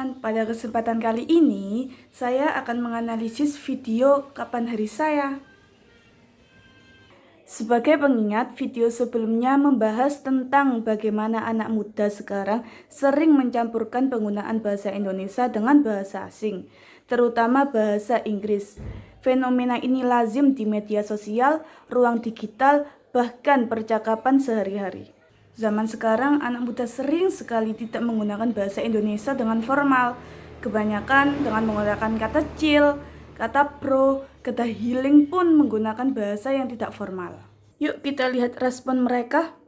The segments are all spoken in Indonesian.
teman-teman, pada kesempatan kali ini saya akan menganalisis video Kapan Hari Saya. Sebagai pengingat, video sebelumnya membahas tentang bagaimana anak muda sekarang sering mencampurkan penggunaan bahasa Indonesia dengan bahasa asing, terutama bahasa Inggris. Fenomena ini lazim di media sosial, ruang digital, bahkan percakapan sehari-hari. Zaman sekarang, anak muda sering sekali tidak menggunakan bahasa Indonesia dengan formal. Kebanyakan dengan menggunakan kata chill, kata bro, kata healing pun menggunakan bahasa yang tidak formal. Yuk kita lihat respon mereka.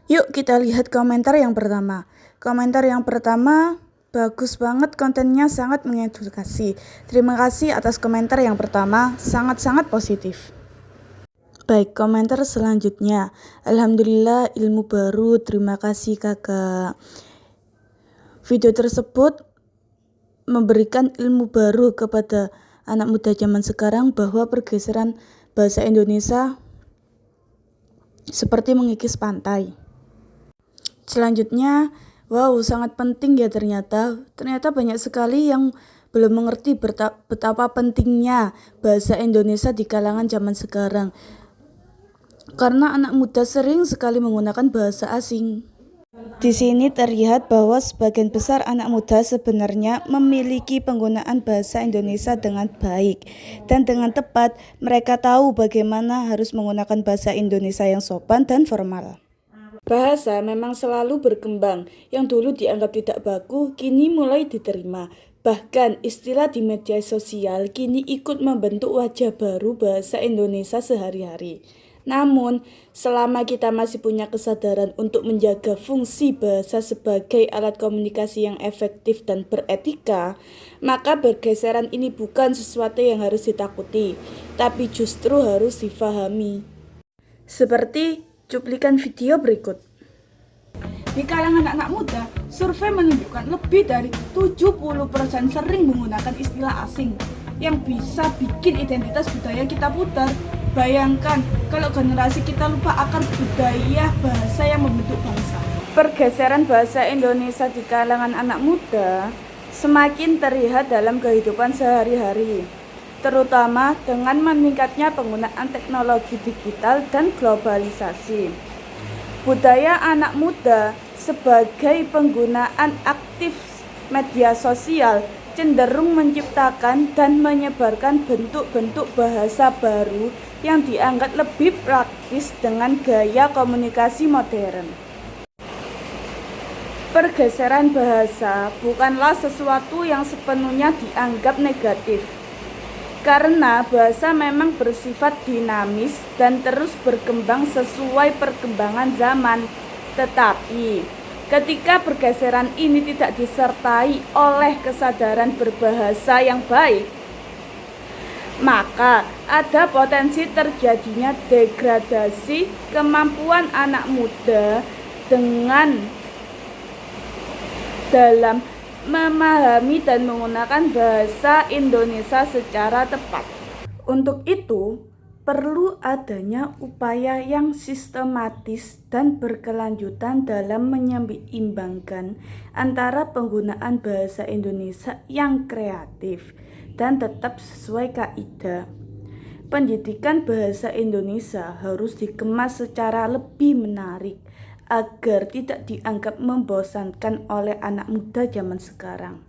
Yuk kita lihat komentar yang pertama. Komentar yang pertama, bagus banget kontennya, sangat mengedukasi. Terima kasih atas komentar yang pertama, sangat-sangat positif. Baik, komentar selanjutnya. Alhamdulillah ilmu baru, terima kasih kakak. Video tersebut memberikan ilmu baru kepada anak muda zaman sekarang bahwa pergeseran bahasa Indonesia seperti mengikis pantai. Selanjutnya, wow, sangat penting ya ternyata. Ternyata banyak sekali yang belum mengerti betapa pentingnya bahasa Indonesia di kalangan zaman sekarang. Karena anak muda sering sekali menggunakan bahasa asing. Di sini terlihat bahwa sebagian besar anak muda sebenarnya memiliki penggunaan bahasa Indonesia dengan baik dan dengan tepat. Mereka tahu bagaimana harus menggunakan bahasa Indonesia yang sopan dan formal. Bahasa memang selalu berkembang. Yang dulu dianggap tidak baku, kini mulai diterima. Bahkan istilah di media sosial kini ikut membentuk wajah baru bahasa Indonesia sehari-hari. Namun, selama kita masih punya kesadaran untuk menjaga fungsi bahasa sebagai alat komunikasi yang efektif dan beretika, maka pergeseran ini bukan sesuatu yang harus ditakuti, tapi justru harus difahami. Seperti cuplikan video berikut. Di kalangan anak muda, survei menunjukkan lebih dari 70% sering menggunakan istilah asing yang bisa bikin identitas budaya kita putar. Bayangkan kalau generasi kita lupa akar budaya bahasa yang membentuk bangsa. Pergeseran bahasa Indonesia di kalangan anak muda semakin terlihat dalam kehidupan sehari-hari, terutama dengan meningkatnya penggunaan teknologi digital dan globalisasi. Budaya anak muda sebagai penggunaan aktif media sosial cenderung menciptakan dan menyebarkan bentuk-bentuk bahasa baru yang dianggap lebih praktis dengan gaya komunikasi modern. Pergeseran bahasa bukanlah sesuatu yang sepenuhnya dianggap negatif, karena bahasa memang bersifat dinamis dan terus berkembang sesuai perkembangan zaman. Tetapi ketika pergeseran ini tidak disertai oleh kesadaran berbahasa yang baik, maka ada potensi terjadinya degradasi kemampuan anak muda dalam memahami dan menggunakan bahasa Indonesia secara tepat. Untuk itu, perlu adanya upaya yang sistematis dan berkelanjutan dalam menyeimbangkan antara penggunaan bahasa Indonesia yang kreatif dan tetap sesuai kaidah. Pendidikan bahasa Indonesia harus dikemas secara lebih menarik agar tidak dianggap membosankan oleh anak muda zaman sekarang.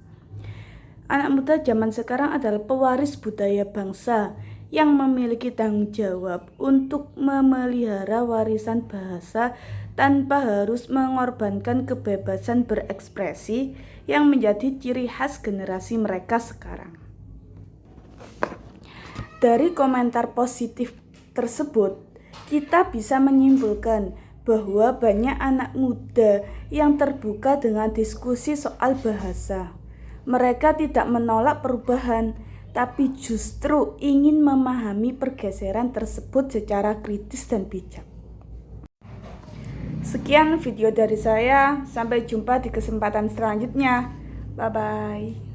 Anak muda zaman sekarang adalah pewaris budaya bangsa yang memiliki tanggung jawab untuk memelihara warisan bahasa tanpa harus mengorbankan kebebasan berekspresi yang menjadi ciri khas generasi mereka sekarang. Dari komentar positif tersebut, kita bisa menyimpulkan bahwa banyak anak muda yang terbuka dengan diskusi soal bahasa. Mereka tidak menolak perubahan, tapi justru ingin memahami pergeseran tersebut secara kritis dan bijak. Sekian video dari saya, sampai jumpa di kesempatan selanjutnya. Bye-bye.